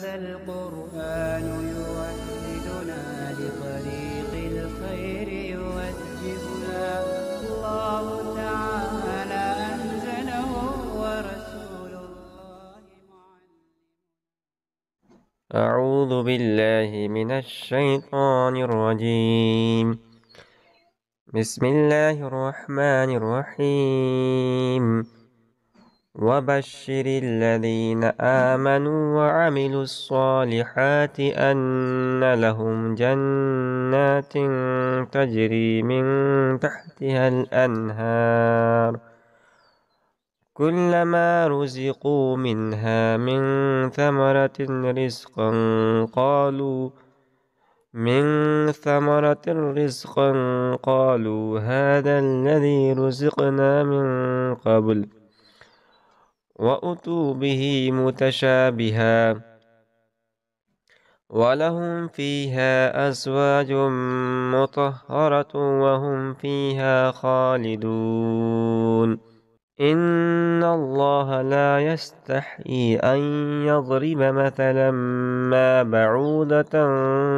هذا القرآن يوحدنا لطريق الخير يوجهنا الله تعالى أنزله ورسول الله معلم. أعوذ بالله من الشيطان الرجيم. بسم الله الرحمن الرحيم. وبشر الذين آمنوا وعملوا الصالحات أن لهم جنات تجري من تحتها الأنهار كلما رزقوا منها من ثمرة رزقا قالوا هذا الذي رزقنا من قبل وأتوا به متشابها ولهم فيها أزواج مطهرة وهم فيها خالدون. إن الله لا يستحيي أن يضرب مثلا ما بعوضة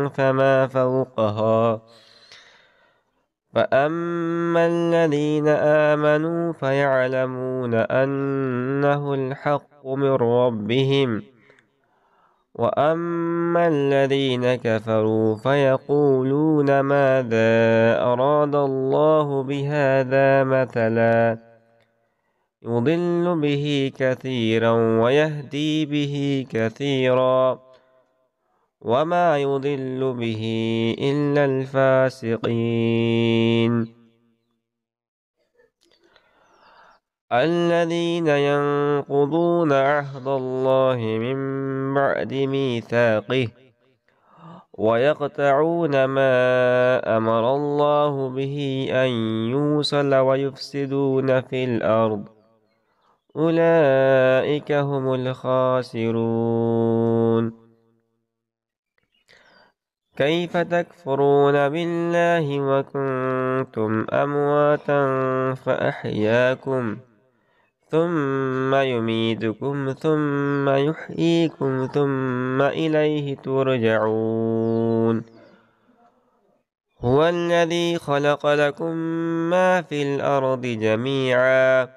فما فوقها فأما الذين آمنوا فيعلمون أنه الحق من ربهم وأما الذين كفروا فيقولون ماذا أراد الله بهذا مثلا يضل به كثيرا ويهدي به كثيرا وما يضل به إلا الفاسقين الذين ينقضون عهد الله من بعد ميثاقه ويقطعون ما أمر الله به أن يوصل ويفسدون في الأرض أولئك هم الخاسرون. كيف تكفرون بالله وكنتم أمواتا فأحياكم ثم يميتكم ثم يحييكم ثم إليه ترجعون. هو الذي خلق لكم ما في الأرض جميعا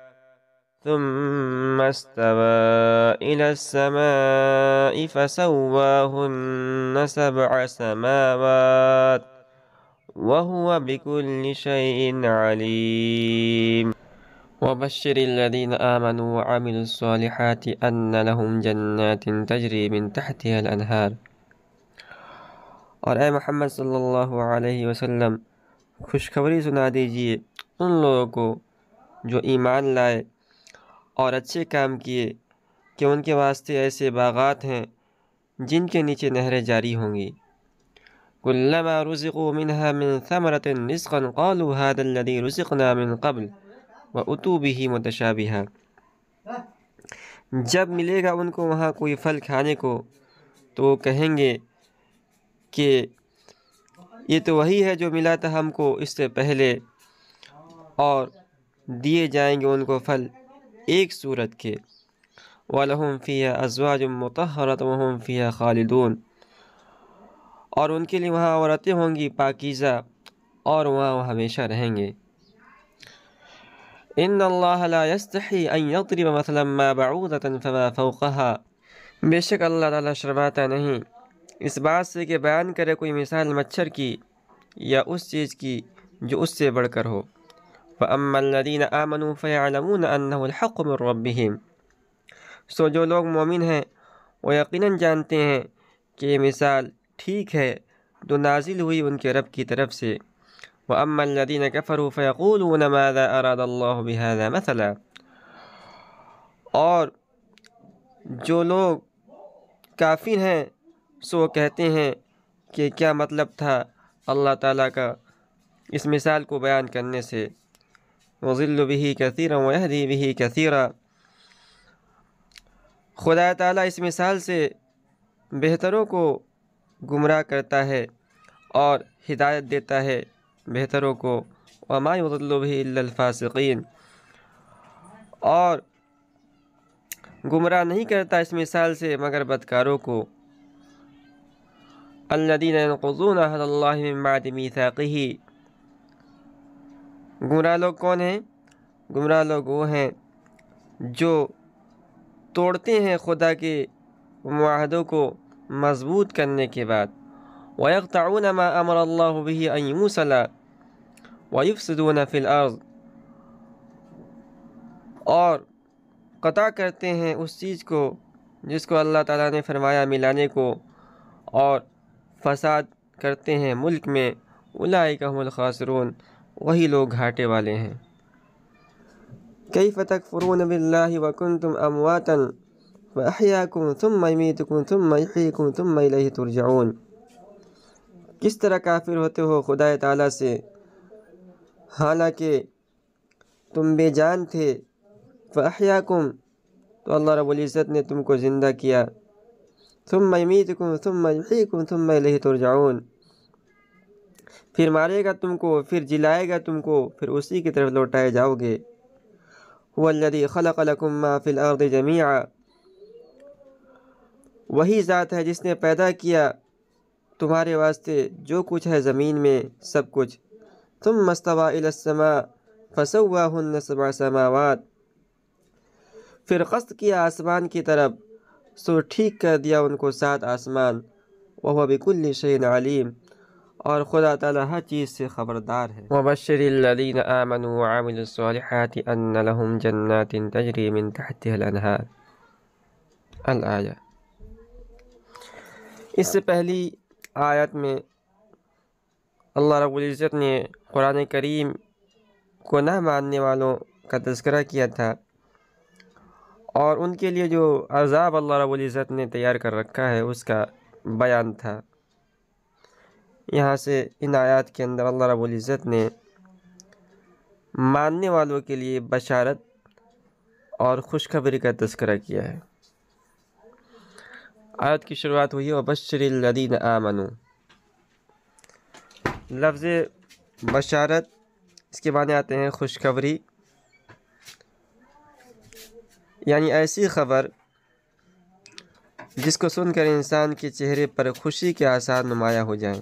ثم استوى إلى السماء فسواهن 7 سماوات وهو بكل شيء عليم. وبشر الذين آمنوا وعملوا الصالحات أن لهم جنات تجري من تحتها الأنهار. اور اے محمد صلی اللہ علیہ وسلم خوشخبری سنا دیجیے ان لوگوں کو جو ایمان لائے اور اچھے کام کیے کہ ان کے واسطے ایسے باغات ہیں جن کے نیچے نہریں جاری ہوں گی. كلما رزقوا منها من ثمرة رزقا قالوا هذا الذي رزقنا من قبل وأتوا به متشابها. جب ملے گا ان کو وہاں کوئی پھل کھانے کو تو وہ کہیں گے کہ یہ تو وہی ہے جو ملا تھا ہم کو اس سے پہلے، اور دیے جائیں گے ان کو پھل ایک صورت کے. وَلَهُمْ فِيهَا أَزْوَاجٌ مُطَهَّرَةٌ وَهُمْ فِيهَا خَالِدُونَ. اور ان کے لیے وہاں عورتیں ہوں گی پاکیزہ اور وہاں وہ ہمیشہ رہیں گے. إِنَّ اللَّهَ لَا يَسْتَحِي أَن يَضْرِبَ مَثَلًا مَا بَعُوضَةً فَمَا فَوْقَهَا. بے شک اللہ تعالیٰ شرماتا نہیں اس بات سے کہ بیان کرے کوئی مثال مچھر کی یا اس چیز کی جو اس سے بڑھ کر ہو. فَأَمَّا الَّذِينَ آمَنُوا فَيَعْلَمُونَ أَنَّهُ الْحَقُّ مِنْ رَبِّهِمْ. سو جو لوگ مومن ہیں وہ یقیناً جانتے ہیں کہ یہ مثال ٹھیک ہے جو نازل ہوئی ان کے رب کی طرف سے. وَأَمَّا الَّذِينَ كَفَرُوا فَيَقُولُونَ مَاذَا أَرَادَ اللَّهُ بِهَذَا مَثَلًا. اور جو لوگ کافر ہیں سو کہتے ہیں کہ کیا مطلب تھا اللہ تعالیٰ کا اس مثال کو بیان کرنے سے. وَضِلُّ بِهِ كَثِيرًا وَيَهْدِي بِهِ كَثِيرًا. خدا تعالیٰ اس مثال سے بہتروں کو گمراہ کرتا ہے اور ہدایت دیتا ہے بہتروں کو. وَمَا يُضِلُّ بِهِ إِلَّا الْفَاسِقِينَ. اور گمراہ نہیں کرتا اس مثال سے مگر بدکاروں کو. الذین ينقضون عہد اللہ من بعد میثاقہ۔ گمراہ لوگ کون ہیں؟ گمراہ لوگ وہ ہیں جو توڑتے ہیں خدا کے معاہدوں کو مضبوط کرنے کے بعد۔ وَيَقْطَعُونَ مَا أَمَرَ اللَّهُ بِهِ أَن يُوصَلَ وَيُفْسِدُونَ فِي الْأَرْضِ، اور قطع کرتے ہیں اس چیز کو جس کو اللہ تعالیٰ نے فرمایا ملانے کو، اور فساد کرتے ہیں ملک میں۔ اولئک هم الخاسرون، وہی لوگ گھاٹے والے ہیں۔ کیف تکفرون باللہ وکنتم امواتا فاحیاکم ثم یمیتکم ثم یحییکم ثم الیہ ترجعون۔ کس طرح کافر ہوتے ہو خدا تعالیٰ سے حالانکہ تم بے جان تھے، فاحیاکم تو اللہ رب العزت نے تم کو زندہ کیا، ثم یمیتکم ثم یحییکم ثم الیہ ترجعون، پھر مارے گا تم کو، پھر جلائے گا تم کو، پھر اسی کی طرف لوٹائے جاؤ گے۔ هو الذی خلق لکم ما فی الارض جمیعا، وہی ذات ہے جس نے پیدا کیا تمہارے واسطے جو کچھ ہے زمین میں سب کچھ۔ ثم استوى الی السماء فسواہن سبع سماوات، پھر قصد کیا آسمان کی طرف سو ٹھیک کر دیا ان کو 7 آسمان۔ وهو بكل شيء علیم، اور خدا تعالیٰ ہر چیز سے خبردار ہے۔ وَبَشِّرِ الَّذِينَ آمَنُوا وَعَمِلُوا الصَّالِحَاتِ أَنَّ لَهُمْ جَنَّاتٍ تَجْرِي مِن تَحْتِهَا الْأَنْهَارُ الآیہ۔ اس سے پہلی آیت میں اللہ رب العزت نے قرآن کریم کو نہ ماننے والوں کا تذکرہ کیا تھا، اور ان کے لیے جو عذاب اللہ رب العزت نے تیار کر رکھا ہے اس کا بیان تھا۔ یہاں سے ان آیات کے اندر اللہ رب العزت نے ماننے والوں کے لیے بشارت اور خوشخبری کا تذکرہ کیا ہے۔ آیت کی شروعات ہوئی ہے وَبَشِّرِ الَّذِينَ آمَنُوا۔ لفظ بشارت اس کے معنی آتے ہیں خوشخبری، یعنی ایسی خبر جس کو سن کر انسان کے چہرے پر خوشی کے آثار نمایاں ہو جائیں۔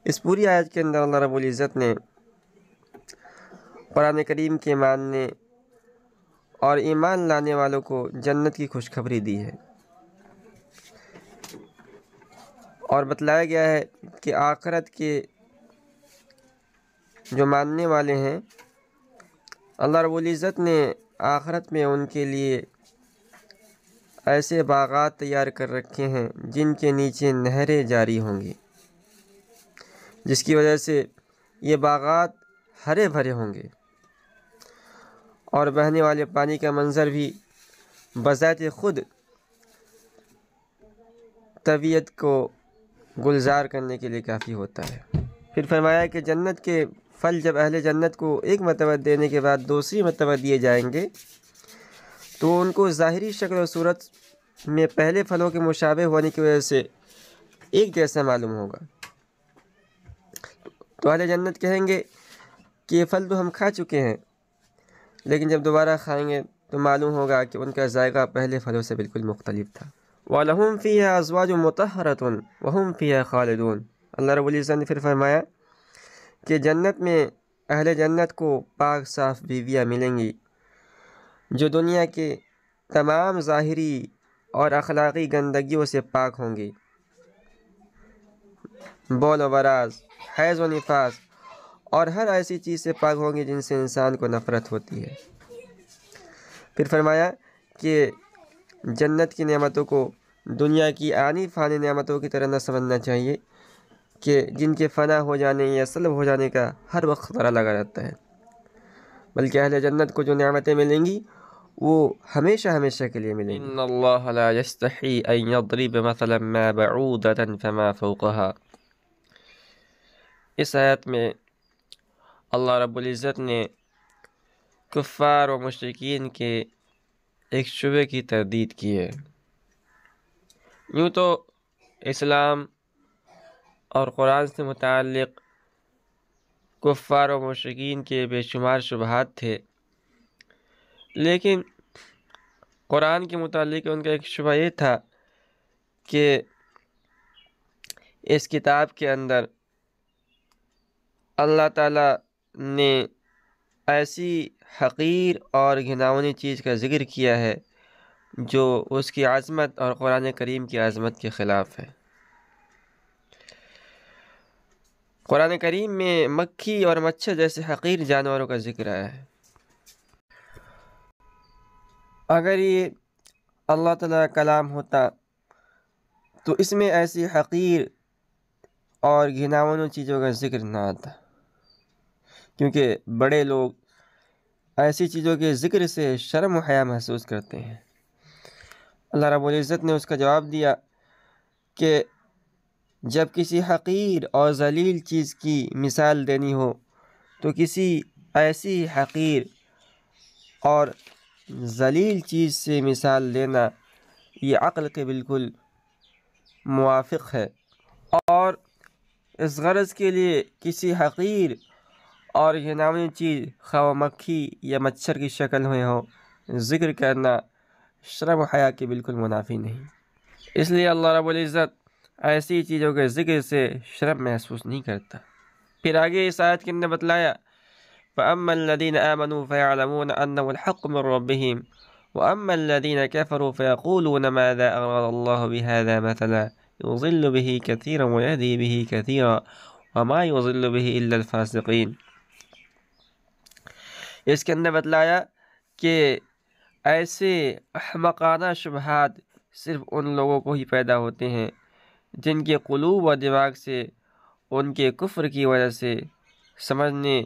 اس پوری آیت کے اندر اللہ رب العزت نے قرآن کریم کے ماننے اور ایمان لانے والوں کو جنت کی خوشخبری دی ہے، اور بتلایا گیا ہے کہ آخرت کے جو ماننے والے ہیں اللہ رب العزت نے آخرت میں ان کے لیے ایسے باغات تیار کر رکھے ہیں جن کے نیچے نہریں جاری ہوں گی، جس کی وجہ سے یہ باغات ہرے بھرے ہوں گے، اور بہنے والے پانی کا منظر بھی بذات خود طبیعت کو گلزار کرنے کے لیے کافی ہوتا ہے۔ پھر فرمایا کہ جنت کے پھل جب اہل جنت کو ایک مرتبہ دینے کے بعد دوسری مرتبہ دیے جائیں گے تو ان کو ظاہری شکل و صورت میں پہلے پھلوں کے مشابہ ہونے کی وجہ سے ایک جیسا معلوم ہوگا۔ تو اہل جنت کہیں گے کہ یہ پھل تو ہم کھا چکے ہیں، لیکن جب دوبارہ کھائیں گے تو معلوم ہوگا کہ ان کا ذائقہ پہلے پھلوں سے بالکل مختلف تھا۔ وَلَهُمْ فِيهَا أَزْوَاجٌ مُطَهَّرَةٌ وَهُمْ فِيهَا خَالِدُونَ۔ اللہ رب العزت نے پھر فرمایا کہ جنت میں اہل جنت کو پاک صاف بیویاں ملیں گی جو دنیا کے تمام ظاہری اور اخلاقی گندگیوں سے پاک ہوں گی، بول و براز، حیض و نفاس، اور ہر ایسی چیز سے پاک ہوں گی جن سے انسان کو نفرت ہوتی ہے۔ پھر فرمایا کہ جنت کی نعمتوں کو دنیا کی آنی فانی نعمتوں کی طرح نہ سمجھنا چاہیے کہ جن کے فنا ہو جانے یا سلب ہو جانے کا ہر وقت خطرہ لگا رہتا ہے، بلکہ اہل جنت کو جو نعمتیں ملیں گی وہ ہمیشہ ہمیشہ کے لیے ملیں گی۔ ان اللہ لا یستحی ان یضرب مثلا ما بعودۃ فما فوقها۔ اس آیت میں اللہ رب العزت نے کفار و مشرکین کے ایک شبہ کی تردید کی ہے۔ یوں تو اسلام اور قرآن سے متعلق کفار و مشرکین کے بے شمار شبہات تھے، لیکن قرآن کے متعلق ان کا ایک شبہ یہ تھا کہ اس کتاب کے اندر اللہ تعالیٰ نے ایسی حقیر اور گھناؤنی چیز کا ذکر کیا ہے جو اس کی عظمت اور قرآن کریم کی عظمت کے خلاف ہے۔ قرآن کریم میں مکھی اور مچھر جیسے حقیر جانوروں کا ذکر آیا ہے۔ اگر یہ اللہ تعالیٰ کا کلام ہوتا تو اس میں ایسی حقیر اور گھناؤنی چیزوں کا ذکر نہ آتا، کیونکہ بڑے لوگ ایسی چیزوں کے ذکر سے شرم و حیا محسوس کرتے ہیں۔ اللہ رب العزت نے اس کا جواب دیا کہ جب کسی حقیر اور ذلیل چیز کی مثال دینی ہو تو کسی ایسی حقیر اور ذلیل چیز سے مثال دینا یہ عقل کے بالکل موافق ہے، اور اس غرض کے لیے کسی حقیر اور گھناؤنی چیز خواہ مکھی یا مچھر کی شکل میں ہو ذکر کرنا شرم و حیا کے بالکل منافی نہیں۔ اس لیے اللہ رب العزت ایسی چیزوں کے ذکر سے شرم محسوس نہیں کرتا۔ پھر آگے اس آیت کے اندر بتلایا فَأَمَّا الَّذِينَ آمَنُوا فَيَعْلَمُونَ أَنَّهُ الْحَقُّ مِنْ رَبِّهِمْ وَأَمَّا الَّذِينَ كَفَرُوا فَيَقُولُونَ مَاذَا أَرَادَ اللَّهُ بِهَذَا مَثَلًا يُضِلُّ بِهِ كَثِيرًا وَيَهْدِي بِهِ كَثِيرًا وَمَا يُضِلُّ بِهِ إِلَّا الْفَاسِقِينَ۔ اس کے اندر بتلایا کہ ایسے احمقانہ شبہات صرف ان لوگوں کو ہی پیدا ہوتے ہیں جن کے قلوب و دماغ سے ان کے کفر کی وجہ سے سمجھنے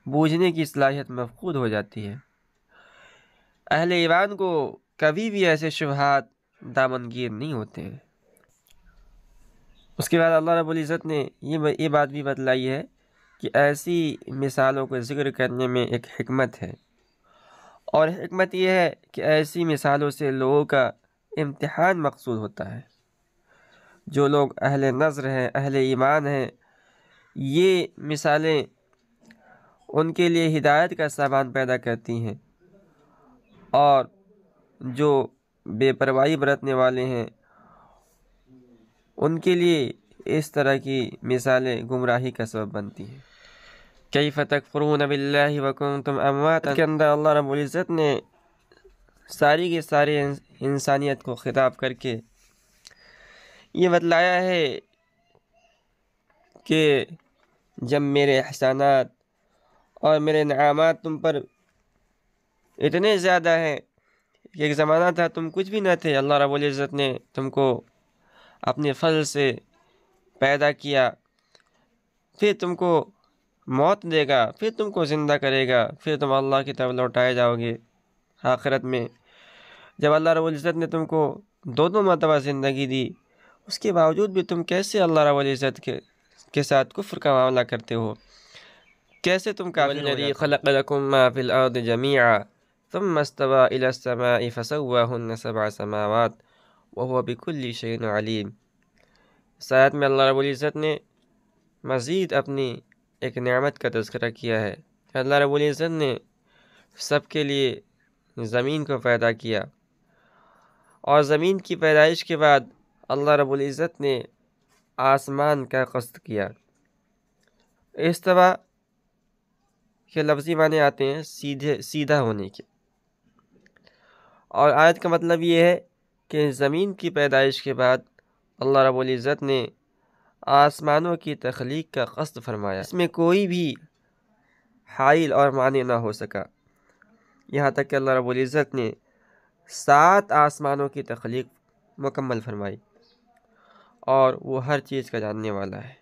بوجھنے کی صلاحیت مفقود ہو جاتی ہے۔ اہل ایمان کو کبھی بھی ایسے شبہات دامنگیر نہیں ہوتے ہیں۔ اس کے بعد اللہ رب العزت نے یہ بات بھی بتلائی ہے کہ ایسی مثالوں کو ذکر کرنے میں ایک حکمت ہے، اور حکمت یہ ہے کہ ایسی مثالوں سے لوگوں کا امتحان مقصود ہوتا ہے۔ جو لوگ اہل نظر ہیں، اہل ایمان ہیں، یہ مثالیں ان کے لیے ہدایت کا سامان پیدا کرتی ہیں، اور جو بے پرواہی برتنے والے ہیں ان کے لیے اس طرح کی مثالیں گمراہی کا سبب بنتی ہیں۔ کیف تکفرون باللہ وکنتم امواتا کے اندر اللہ رب العزت نے ساری کی ساری انسانیت کو خطاب کر کے یہ بتلایا ہے کہ جب میرے احسانات اور میرے انعامات تم پر اتنے زیادہ ہیں کہ ایک زمانہ تھا تم کچھ بھی نہ تھے، اللہ رب العزت نے تم کو اپنے فضل سے پیدا کیا، پھر تم کو موت دے گا، پھر تم کو زندہ کرے گا، پھر تم اللہ کی طرف لوٹائے جاؤ گے آخرت میں۔ جب اللہ رب العزت نے تم کو دونوں مرتبہ زندگی دی، اس کے باوجود بھی تم کیسے اللہ رب العزت کے ساتھ کفر کا معاملہ کرتے ہو؟ کیسے تم کافر ہو جاتے؟ وَالَّذِي خَلَقَ لَكُم مَّا فِي الْأَرْضِ جَمِيعًا ثُمَّ اسْتَوَىٰ إِلَى السَّمَاءِ فَسَوَّاهُنَّ سَبْعَ سَمَاوَاتٍ وَهُوَ بِكُلِّ شَيْءٍ عَلِيمٌ۔ اس آیت میں اللہ رب العزت نے مزید اپنی ایک نعمت کا تذکرہ کیا ہے۔ اللہ رب العزت نے سب کے لیے زمین کو پیدا کیا، اور زمین کی پیدائش کے بعد اللہ رب العزت نے آسمان کا قصد کیا۔ استوا کے لفظی معنی آتے ہیں سیدھا ہونے کے، اور آیت کا مطلب یہ ہے کہ زمین کی پیدائش کے بعد اللہ رب العزت نے آسمانوں کی تخلیق کا قصد فرمایا۔ اس میں کوئی بھی حائل اور مانع نہ ہو سکا، یہاں تک کہ اللہ رب العزت نے 7 آسمانوں کی تخلیق مکمل فرمائی، اور وہ ہر چیز کا جاننے والا ہے۔